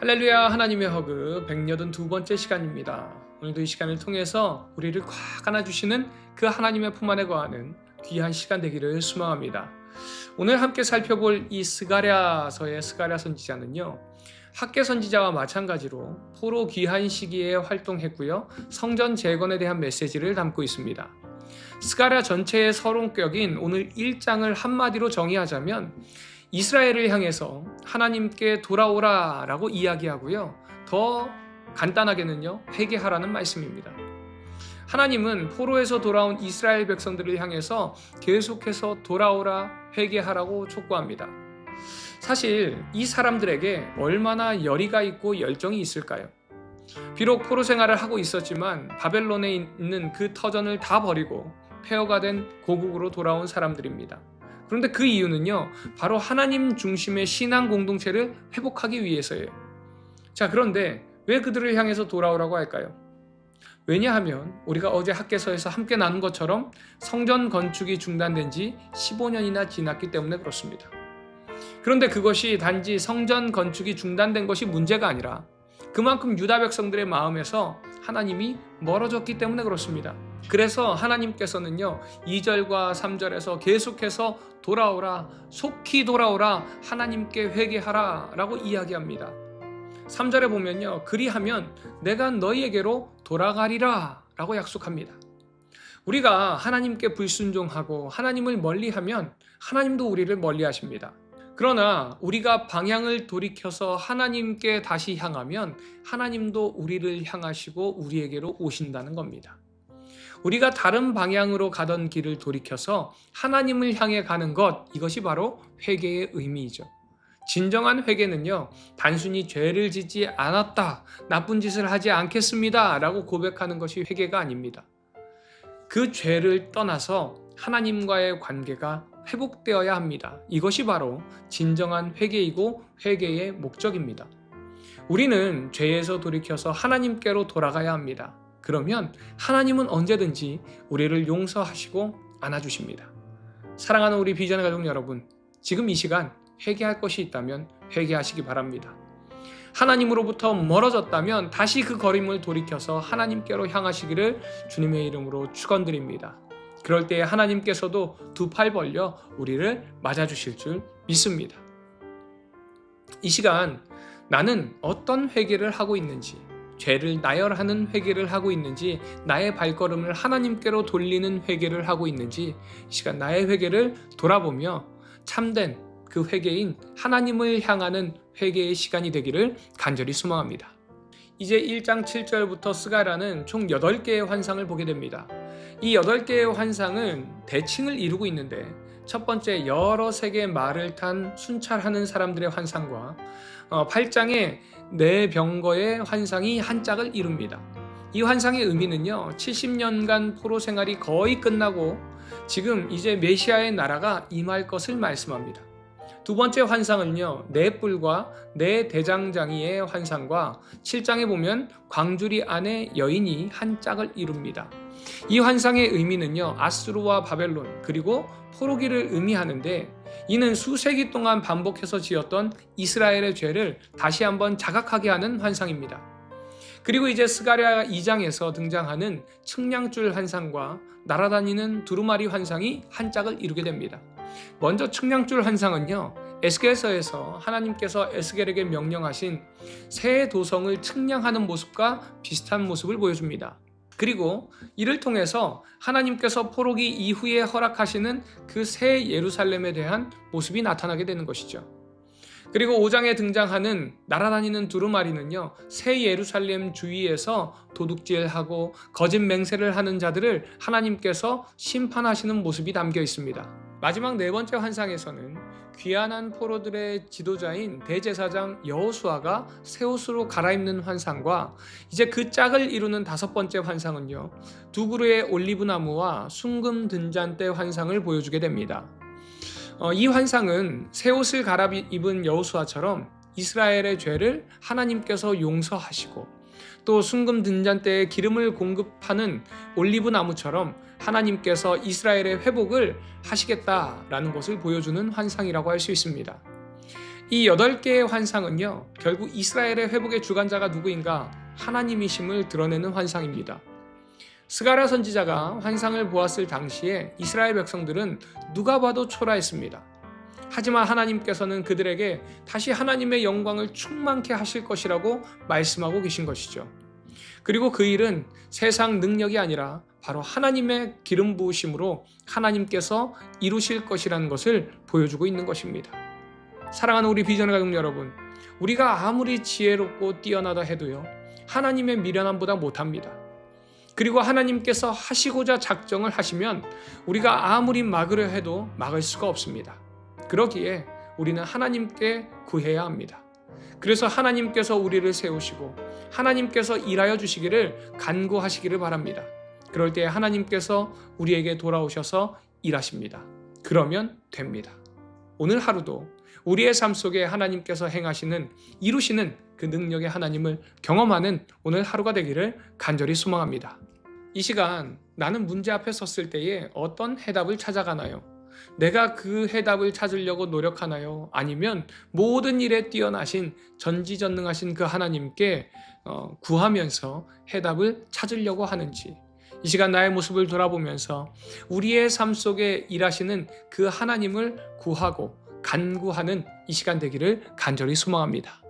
할렐루야. 하나님의 허그 182번째 시간입니다. 오늘도 이 시간을 통해서 우리를 꽉 안아주시는 그 하나님의 품 안에 거하는 귀한 시간 되기를 소망합니다. 오늘 함께 살펴볼 이 스가랴서의 스가랴 선지자는요, 학계 선지자와 마찬가지로 포로 귀한 시기에 활동했고요, 성전 재건에 대한 메시지를 담고 있습니다. 스가랴 전체의 서론격인 오늘 1장을 한마디로 정의하자면 이스라엘을 향해서 하나님께 돌아오라 라고 이야기하고요, 더 간단하게는요, 회개하라는 말씀입니다. 하나님은 포로에서 돌아온 이스라엘 백성들을 향해서 계속해서 돌아오라, 회개하라고 촉구합니다. 사실 이 사람들에게 얼마나 열의가 있고 열정이 있을까요? 비록 포로 생활을 하고 있었지만 바벨론에 있는 그 터전을 다 버리고 폐허가 된 고국으로 돌아온 사람들입니다. 그런데 그 이유는요, 바로 하나님 중심의 신앙 공동체를 회복하기 위해서예요. 자, 그런데 왜 그들을 향해서 돌아오라고 할까요? 왜냐하면 우리가 어제 학개서에서 함께 나눈 것처럼 성전 건축이 중단된 지 15년이나 지났기 때문에 그렇습니다. 그런데 그것이 단지 성전 건축이 중단된 것이 문제가 아니라 그만큼 유다 백성들의 마음에서 하나님이 멀어졌기 때문에 그렇습니다. 그래서 하나님께서는요, 2절과 3절에서 계속해서 돌아오라, 속히 돌아오라, 하나님께 회개하라 라고 이야기합니다. 3절에 보면요, 그리하면 내가 너희에게로 돌아가리라 라고 약속합니다. 우리가 하나님께 불순종하고 하나님을 멀리하면 하나님도 우리를 멀리하십니다. 그러나 우리가 방향을 돌이켜서 하나님께 다시 향하면 하나님도 우리를 향하시고 우리에게로 오신다는 겁니다. 우리가 다른 방향으로 가던 길을 돌이켜서 하나님을 향해 가는 것, 이것이 바로 회개의 의미이죠. 진정한 회개는요, 단순히 죄를 짓지 않았다, 나쁜 짓을 하지 않겠습니다 라고 고백하는 것이 회개가 아닙니다. 그 죄를 떠나서 하나님과의 관계가 회복되어야 합니다. 이것이 바로 진정한 회개이고 회개의 목적입니다. 우리는 죄에서 돌이켜서 하나님께로 돌아가야 합니다. 그러면 하나님은 언제든지 우리를 용서하시고 안아주십니다. 사랑하는 우리 비전의 가족 여러분, 지금 이 시간 회개할 것이 있다면 회개하시기 바랍니다. 하나님으로부터 멀어졌다면 다시 그 걸음을 돌이켜서 하나님께로 향하시기를 주님의 이름으로 축원드립니다. 그럴 때 하나님께서도 두 팔 벌려 우리를 맞아주실 줄 믿습니다. 이 시간 나는 어떤 회개를 하고 있는지, 죄를 나열하는 회개를 하고 있는지, 나의 발걸음을 하나님께로 돌리는 회개를 하고 있는지, 이 시간 나의 회개를 돌아보며 참된 그 회개인 하나님을 향하는 회개의 시간이 되기를 간절히 소망합니다. 이제 1장 7절부터 스가랴는 총 8개의 환상을 보게 됩니다. 이 8개의 환상은 대칭을 이루고 있는데, 첫 번째 여러 색의 말을 탄 순찰하는 사람들의 환상과 8장의 네 병거의 환상이 한 짝을 이룹니다. 이 환상의 의미는요, 70년간 포로 생활이 거의 끝나고 지금 이제 메시아의 나라가 임할 것을 말씀합니다. 두 번째 환상은요, 네 뿔과 네 대장장이의 환상과 7장에 보면 광주리 안에 여인이 한 짝을 이룹니다. 이 환상의 의미는요, 아수르와 바벨론 그리고 포로기를 의미하는데, 이는 수세기 동안 반복해서 지었던 이스라엘의 죄를 다시 한번 자각하게 하는 환상입니다. 그리고 이제 스가랴 2장에서 등장하는 측량줄 환상과 날아다니는 두루마리 환상이 한 짝을 이루게 됩니다. 먼저 측량줄 환상은요, 에스겔서에서 하나님께서 에스겔에게 명령하신 새 도성을 측량하는 모습과 비슷한 모습을 보여줍니다. 그리고 이를 통해서 하나님께서 포로기 이후에 허락하시는 그 새 예루살렘에 대한 모습이 나타나게 되는 것이죠. 그리고 5장에 등장하는 날아다니는 두루마리는요, 새 예루살렘 주위에서 도둑질하고 거짓 맹세를 하는 자들을 하나님께서 심판하시는 모습이 담겨 있습니다. 마지막 네 번째 환상에서는 귀환한 포로들의 지도자인 대제사장 여호수아가 새 옷으로 갈아입는 환상과 이제 그 짝을 이루는 다섯 번째 환상은요, 두 그루의 올리브나무와 순금 등잔대 환상을 보여주게 됩니다. 이 환상은 새 옷을 갈아입은 여호수아처럼 이스라엘의 죄를 하나님께서 용서하시고, 또 순금 등잔대에 기름을 공급하는 올리브 나무처럼 하나님께서 이스라엘의 회복을 하시겠다라는 것을 보여주는 환상이라고 할 수 있습니다. 이 8개의 환상은요, 결국 이스라엘의 회복의 주관자가 누구인가? 하나님이심을 드러내는 환상입니다. 스가랴 선지자가 환상을 보았을 당시에 이스라엘 백성들은 누가 봐도 초라했습니다. 하지만 하나님께서는 그들에게 다시 하나님의 영광을 충만케 하실 것이라고 말씀하고 계신 것이죠. 그리고 그 일은 세상 능력이 아니라 바로 하나님의 기름 부으심으로 하나님께서 이루실 것이라는 것을 보여주고 있는 것입니다. 사랑하는 우리 비전의 가족 여러분, 우리가 아무리 지혜롭고 뛰어나다 해도요, 하나님의 미련함보다 못합니다. 그리고 하나님께서 하시고자 작정을 하시면 우리가 아무리 막으려 해도 막을 수가 없습니다. 그러기에 우리는 하나님께 구해야 합니다. 그래서 하나님께서 우리를 세우시고 하나님께서 일하여 주시기를 간구하시기를 바랍니다. 그럴 때 하나님께서 우리에게 돌아오셔서 일하십니다. 그러면 됩니다. 오늘 하루도 우리의 삶 속에 하나님께서 행하시는, 이루시는 그 능력의 하나님을 경험하는 오늘 하루가 되기를 간절히 소망합니다. 이 시간 나는 문제 앞에 섰을 때에 어떤 해답을 찾아가나요? 내가 그 해답을 찾으려고 노력하나요? 아니면 모든 일에 뛰어나신 전지전능하신 그 하나님께 구하면서 해답을 찾으려고 하는지, 이 시간 나의 모습을 돌아보면서 우리의 삶 속에 일하시는 그 하나님을 구하고 간구하는 이 시간 되기를 간절히 소망합니다.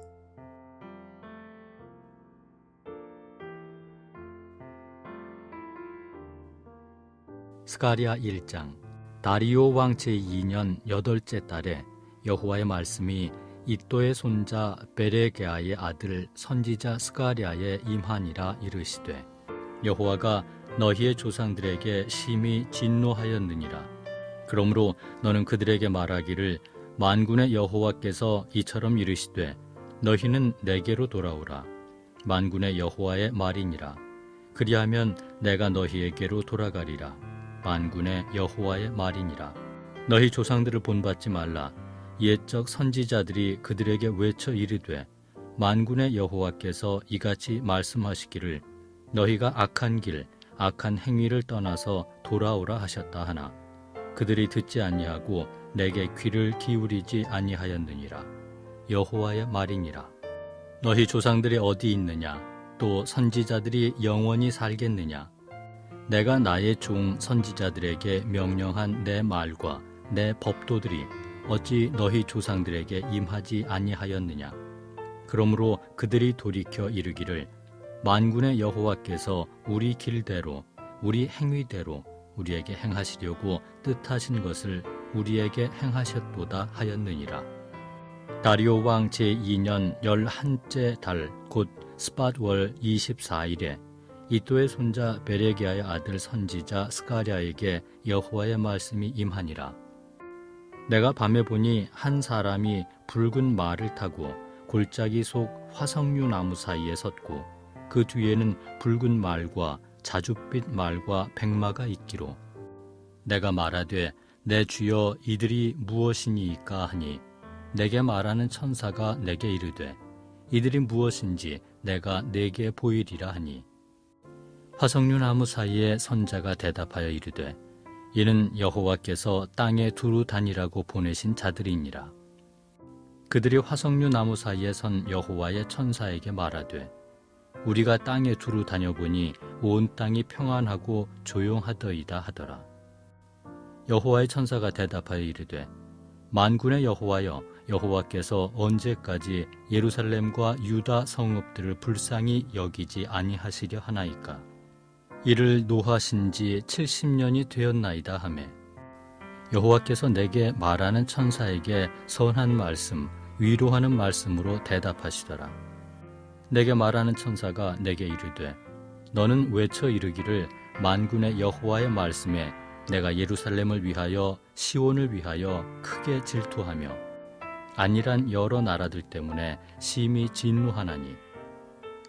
스가랴 1장. 다리오 왕 제2년 8째 달에 여호와의 말씀이 이도의 손자 베레게아의 아들 선지자 스가랴에 임하니라. 이르시되, 여호와가 너희의 조상들에게 심히 진노하였느니라. 그러므로 너는 그들에게 말하기를, 만군의 여호와께서 이처럼 이르시되, 너희는 내게로 돌아오라. 만군의 여호와의 말이니라. 그리하면 내가 너희에게로 돌아가리라. 만군의 여호와의 말이니라. 너희 조상들을 본받지 말라. 옛적 선지자들이 그들에게 외쳐 이르되, 만군의 여호와께서 이같이 말씀하시기를, 너희가 악한 길, 악한 행위를 떠나서 돌아오라 하셨다 하나 그들이 듣지 아니하고 내게 귀를 기울이지 아니하였느니라. 여호와의 말이니라. 너희 조상들이 어디 있느냐? 또 선지자들이 영원히 살겠느냐? 내가 나의 종 선지자들에게 명령한 내 말과 내 법도들이 어찌 너희 조상들에게 임하지 아니하였느냐? 그러므로 그들이 돌이켜 이르기를, 만군의 여호와께서 우리 길대로 우리 행위대로 우리에게 행하시려고 뜻하신 것을 우리에게 행하셨도다 하였느니라. 다리오 왕 제2년 11째 달 곧 스밧월 24일에 이도의 손자 베레기야의 아들 선지자 스가랴에게 여호와의 말씀이 임하니라. 내가 밤에 보니 한 사람이 붉은 말을 타고 골짜기 속 화석류 나무 사이에 섰고 그 뒤에는 붉은 말과 자줏빛 말과 백마가 있기로, 내가 말하되 내 주여 이들이 무엇이니이까 하니 내게 말하는 천사가 내게 이르되, 이들이 무엇인지 내가 내게 보이리라 하니, 화석류 나무 사이에 선자가 대답하여 이르되, 이는 여호와께서 땅에 두루 다니라고 보내신 자들이니라. 그들이 화석류 나무 사이에 선 여호와의 천사에게 말하되, 우리가 땅에 두루 다녀보니 온 땅이 평안하고 조용하더이다 하더라. 여호와의 천사가 대답하여 이르되, 만군의 여호와여, 여호와께서 언제까지 예루살렘과 유다 성읍들을 불쌍히 여기지 아니하시려 하나이까? 이를 노하신 지 70년이 되었나이다 하매, 여호와께서 내게 말하는 천사에게 선한 말씀, 위로하는 말씀으로 대답하시더라. 내게 말하는 천사가 내게 이르되, 너는 외쳐 이르기를, 만군의 여호와의 말씀에 내가 예루살렘을 위하여 시온을 위하여 크게 질투하며 안일한 여러 나라들 때문에 심히 진노하나니,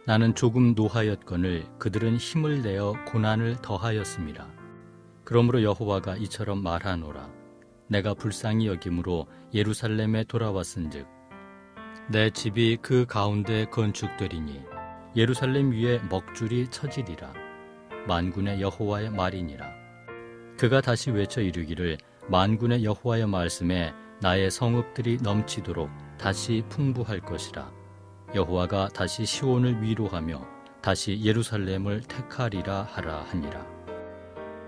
나는 조금 노하였거늘 그들은 힘을 내어 고난을 더하였음이라. 그러므로 여호와가 이처럼 말하노라. 내가 불쌍히 여김으로 예루살렘에 돌아왔은즉 내 집이 그 가운데 건축되리니 예루살렘 위에 먹줄이 쳐지리라. 만군의 여호와의 말이니라. 그가 다시 외쳐 이르기를, 만군의 여호와의 말씀에 나의 성읍들이 넘치도록 다시 풍부할 것이라. 여호와가 다시 시온을 위로하며 다시 예루살렘을 택하리라 하라 하니라.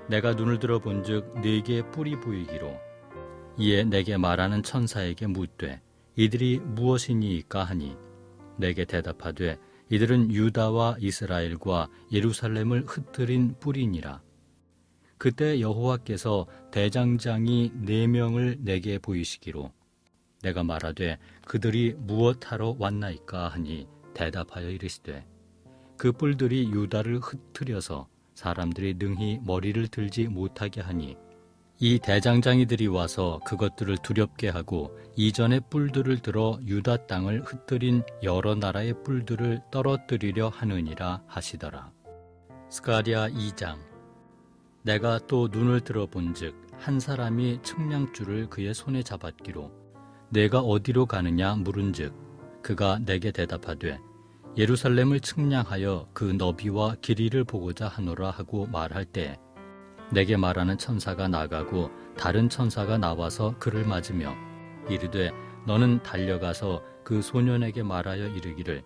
내가 눈을 들어 본즉 네게 뿔이 보이기로 이에 내게 말하는 천사에게 묻되 이들이 무엇이니이까 하니 내게 대답하되 이들은 유다와 이스라엘과 예루살렘을 흩트린 뿔이니라. 그때 여호와께서 대장장이 4명을 내게 보이시기로 내가 말하되 그들이 무엇하러 왔나이까 하니 대답하여 이르시되 그 뿔들이 유다를 흩트려서 사람들이 능히 머리를 들지 못하게 하니 이 대장장이들이 와서 그것들을 두렵게 하고 이전의 뿔들을 들어 유다 땅을 흩트린 여러 나라의 뿔들을 떨어뜨리려 하느니라 하시더라. 스가랴 2장. 내가 또 눈을 들어 본즉 한 사람이 측량줄을 그의 손에 잡았기로 내가 어디로 가느냐 물은즉 그가 내게 대답하되 예루살렘을 측량하여 그 너비와 길이를 보고자 하노라 하고 말할 때 내게 말하는 천사가 나가고 다른 천사가 나와서 그를 맞으며 이르되 너는 달려가서 그 소년에게 말하여 이르기를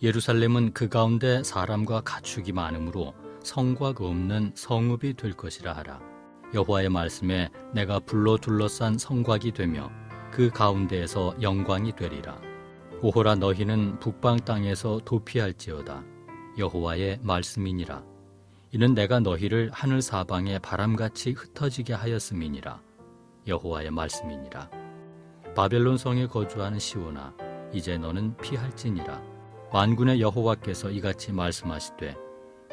예루살렘은 그 가운데 사람과 가축이 많으므로 성곽 없는 성읍이 될 것이라 하라. 여호와의 말씀에 내가 불로 둘러싼 성곽이 되며 그 가운데에서 영광이 되리라. 오호라 너희는 북방 땅에서 도피할지어다. 여호와의 말씀이니라. 이는 내가 너희를 하늘 사방에 바람같이 흩어지게 하였음이니라. 여호와의 말씀이니라. 바벨론 성에 거주하는 시온아 이제 너는 피할지니라. 만군의 여호와께서 이같이 말씀하시되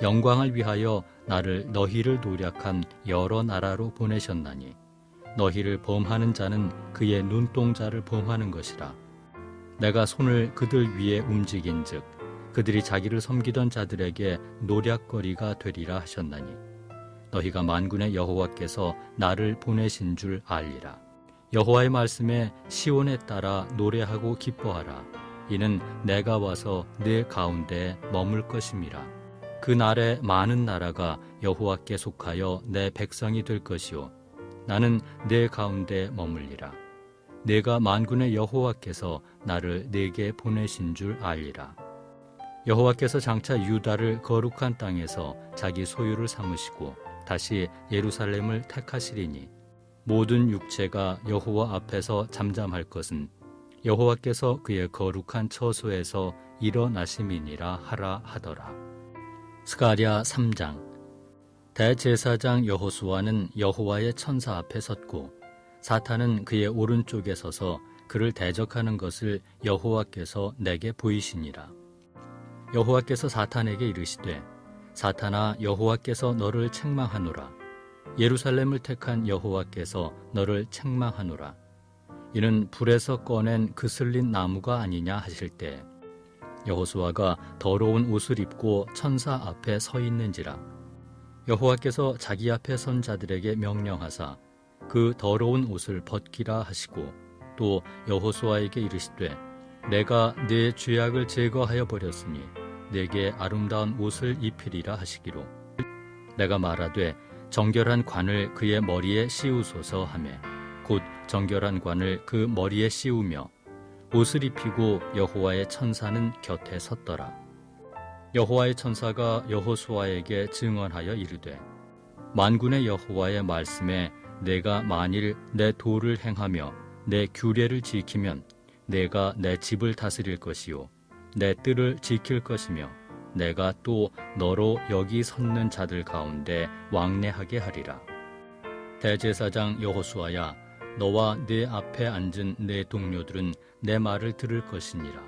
영광을 위하여 나를 너희를 노략한 여러 나라로 보내셨나니 너희를 범하는 자는 그의 눈동자를 범하는 것이라. 내가 손을 그들 위에 움직인즉 그들이 자기를 섬기던 자들에게 노략거리가 되리라 하셨나니 너희가 만군의 여호와께서 나를 보내신 줄 알리라. 여호와의 말씀에 시온에 따라 노래하고 기뻐하라. 이는 내가 와서 내 가운데에 머물 것임이라. 그 날에 많은 나라가 여호와께 속하여 내 백성이 될 것이요 나는 내 가운데 머물리라. 내가 만군의 여호와께서 나를 내게 보내신 줄 알리라. 여호와께서 장차 유다를 거룩한 땅에서 자기 소유를 삼으시고 다시 예루살렘을 택하시리니 모든 육체가 여호와 앞에서 잠잠할 것은 여호와께서 그의 거룩한 처소에서 일어나심이니라 하라 하더라. 스가랴 3장. 대제사장 여호수아는 여호와의 천사 앞에 섰고 사탄은 그의 오른쪽에 서서 그를 대적하는 것을 여호와께서 내게 보이시니라. 여호와께서 사탄에게 이르시되 사탄아 여호와께서 너를 책망하노라. 예루살렘을 택한 여호와께서 너를 책망하노라. 이는 불에서 꺼낸 그슬린 나무가 아니냐 하실 때 여호수아가 더러운 옷을 입고 천사 앞에 서 있는지라. 여호와께서 자기 앞에 선 자들에게 명령하사 그 더러운 옷을 벗기라 하시고 또 여호수아에게 이르시되 내가 네 죄악을 제거하여 버렸으니 내게 아름다운 옷을 입히리라 하시기로 내가 말하되 정결한 관을 그의 머리에 씌우소서 하매 곧 정결한 관을 그 머리에 씌우며 옷을 입히고 여호와의 천사는 곁에 섰더라. 여호와의 천사가 여호수아에게 증언하여 이르되 만군의 여호와의 말씀에 내가 만일 내 도를 행하며 내 규례를 지키면 내가 내 집을 다스릴 것이요 내 뜰을 지킬 것이며 내가 또 너로 여기 섰는 자들 가운데 왕래하게 하리라. 대제사장 여호수아야 너와 내 앞에 앉은 내 동료들은 내 말을 들을 것이니라.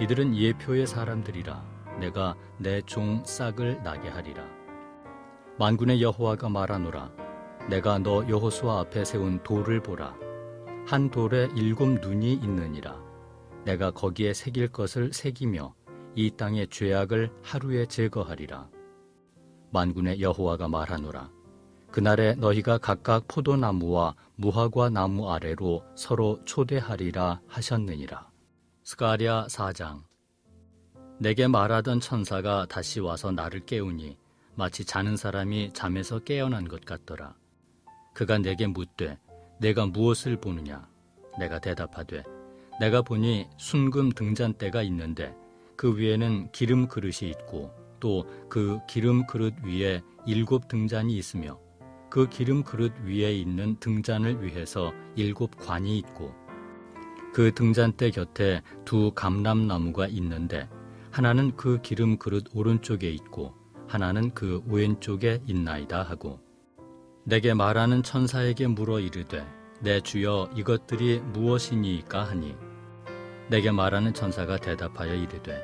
이들은 예표의 사람들이라. 내가 내 종 싹을 나게 하리라. 만군의 여호와가 말하노라. 내가 너 여호수아 앞에 세운 돌을 보라. 한 돌에 7 눈이 있느니라. 내가 거기에 새길 것을 새기며 이 땅의 죄악을 하루에 제거하리라. 만군의 여호와가 말하노라. 그날에 너희가 각각 포도나무와 무화과 나무 아래로 서로 초대하리라 하셨느니라. 스가랴 4장. 내게 말하던 천사가 다시 와서 나를 깨우니 마치 자는 사람이 잠에서 깨어난 것 같더라. 그가 내게 묻되 내가 무엇을 보느냐? 내가 대답하되 내가 보니 순금 등잔대가 있는데 그 위에는 기름 그릇이 있고 또 그 기름 그릇 위에 7 등잔이 있으며 그 기름 그릇 위에 있는 등잔을 위해서 7 관이 있고 그 등잔대 곁에 2 감람나무가 있는데 하나는 그 기름 그릇 오른쪽에 있고 하나는 그 왼쪽에 있나이다 하고 내게 말하는 천사에게 물어 이르되 내 주여 이것들이 무엇이니이까 하니 내게 말하는 천사가 대답하여 이르되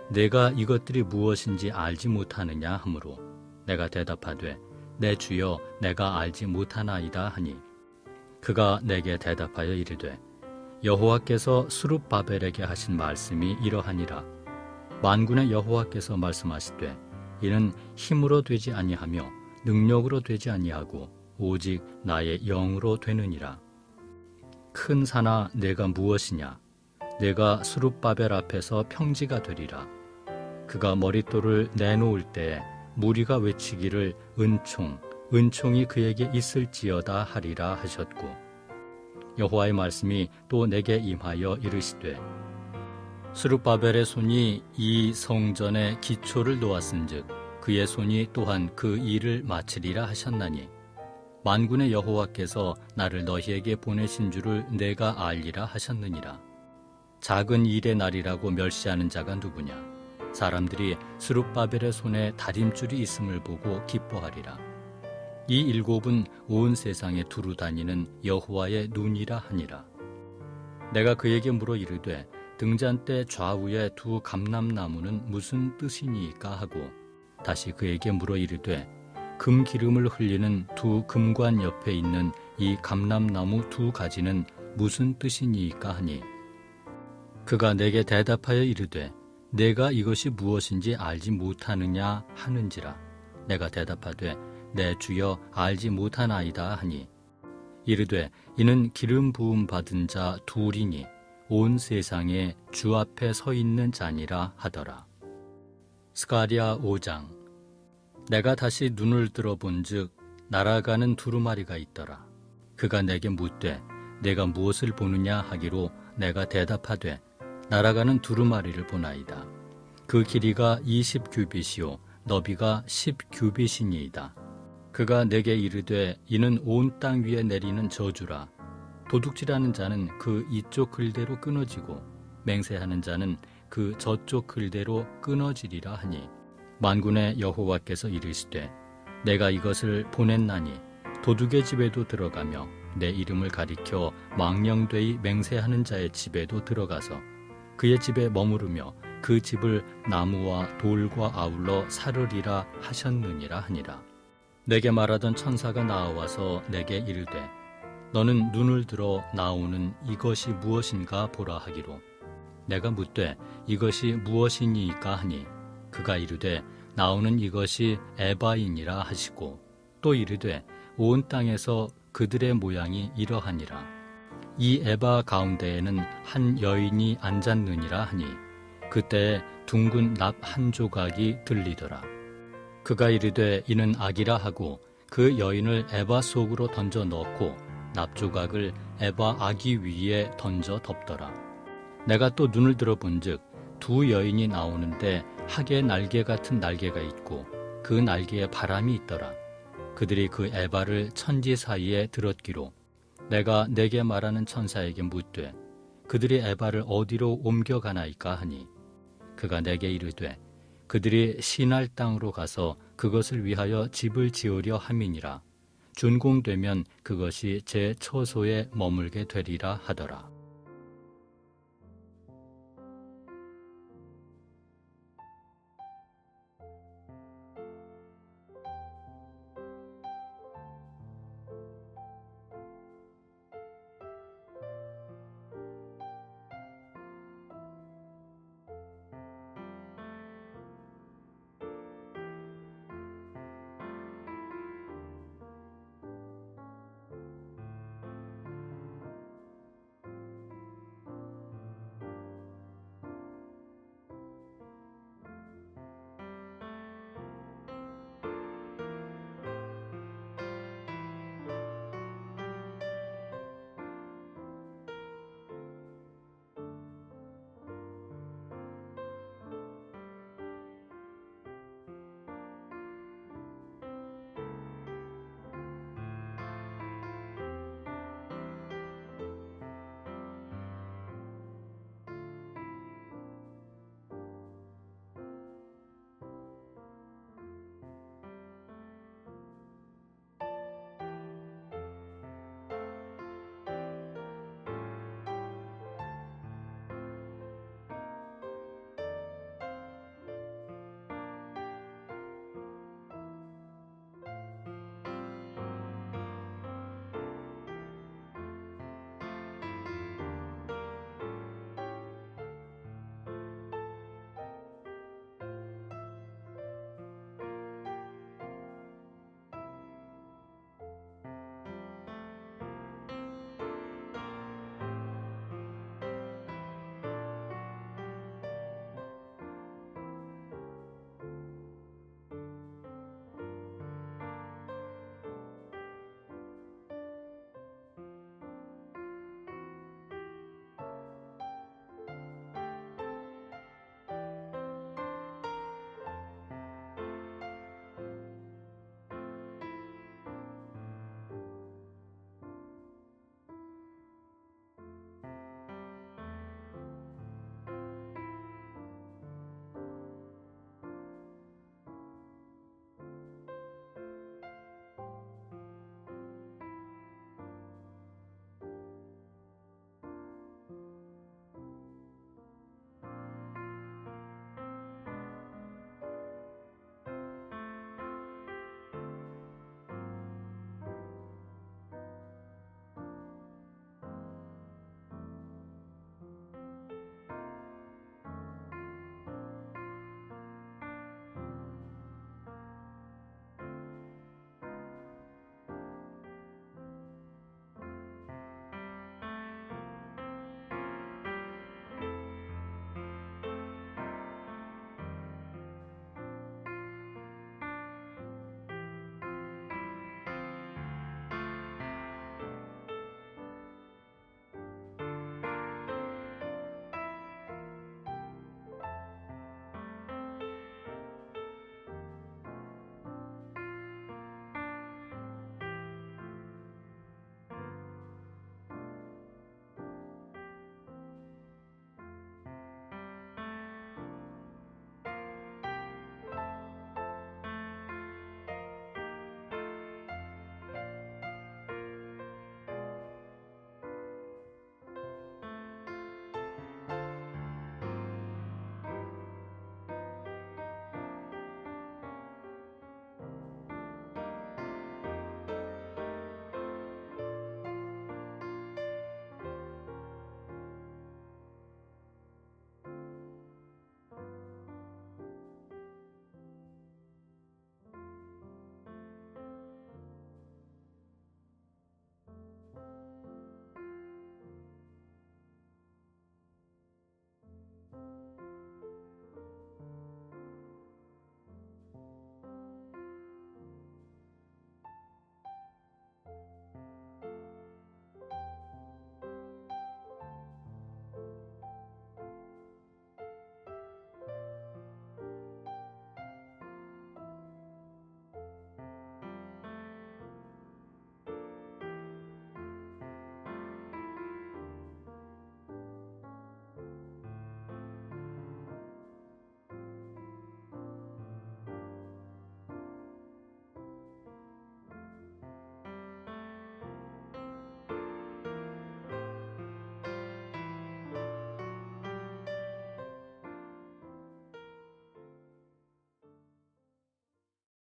내가 이것들이 무엇인지 알지 못하느냐 하므로 내가 대답하되 내 주여 내가 알지 못하나이다 하니 그가 내게 대답하여 이르되 여호와께서 스룹바벨에게 하신 말씀이 이러하니라. 만군의 여호와께서 말씀하시되 이는 힘으로 되지 아니하며 능력으로 되지 아니하고 오직 나의 영으로 되느니라. 큰 산아 내가 무엇이냐? 내가 스룹바벨 앞에서 평지가 되리라. 그가 머릿돌을 내놓을 때에 무리가 외치기를 은총이 그에게 있을지어다 하리라 하셨고 여호와의 말씀이 또 내게 임하여 이르시되 스룹바벨의 손이 이 성전의 기초를 놓았은즉 그의 손이 또한 그 일을 마치리라 하셨나니 만군의 여호와께서 나를 너희에게 보내신 줄을 내가 알리라 하셨느니라. 작은 일의 날이라고 멸시하는 자가 누구냐? 사람들이 스룹바벨의 손에 다림줄이 있음을 보고 기뻐하리라. 이 7은 온 세상에 두루 다니는 여호와의 눈이라 하니라. 내가 그에게 물어 이르되 등잔대 좌우에 2 감람나무는 무슨 뜻이니까 하고 다시 그에게 물어 이르되 금 기름을 흘리는 2 금관 옆에 있는 이 감람나무 2 가지는 무슨 뜻이니까 하니 그가 내게 대답하여 이르되 내가 이것이 무엇인지 알지 못하느냐 하는지라. 내가 대답하되 내 주여 알지 못하나이다 하니 이르되 이는 기름 부음 받은 자 2이니 온 세상에 주 앞에 서 있는 자니라 하더라. 스가랴 5장. 내가 다시 눈을 들어본즉 날아가는 두루마리가 있더라. 그가 내게 묻되 내가 무엇을 보느냐 하기로 내가 대답하되 날아가는 두루마리를 보나이다. 그 길이가 20규빗이요 너비가 10규빗이니이다. 그가 내게 이르되 이는 온 땅 위에 내리는 저주라. 도둑질하는 자는 그 이쪽 글대로 끊어지고 맹세하는 자는 그 저쪽 글대로 끊어지리라 하니 만군의 여호와께서 이르시되 내가 이것을 보냈나니 도둑의 집에도 들어가며 내 이름을 가리켜 망령되이 맹세하는 자의 집에도 들어가서 그의 집에 머무르며 그 집을 나무와 돌과 아울러 사르리라 하셨느니라 하니라. 내게 말하던 천사가 나와서 내게 이르되 너는 눈을 들어 나오는 이것이 무엇인가 보라 하기로 내가 묻되 이것이 무엇이니까 하니 그가 이르되 나오는 이것이 에바이니라 하시고 또 이르되 온 땅에서 그들의 모양이 이러하니라. 이 에바 가운데에는 한 여인이 앉았느니라 하니 그때에 둥근 납 한 조각이 들리더라. 그가 이르되 이는 악이라 하고 그 여인을 에바 속으로 던져 넣고 납 조각을 에바 아기 위에 던져 덮더라. 내가 또 눈을 들어본즉 2 여인이 나오는데 학의 날개 같은 날개가 있고 그 날개에 바람이 있더라. 그들이 그 에바를 천지 사이에 들었기로 내가 내게 말하는 천사에게 묻되 그들이 에바를 어디로 옮겨가나이까 하니 그가 내게 이르되 그들이 시날 땅으로 가서 그것을 위하여 집을 지으려 함이니라. 준공되면 그것이 제 처소에 머물게 되리라 하더라.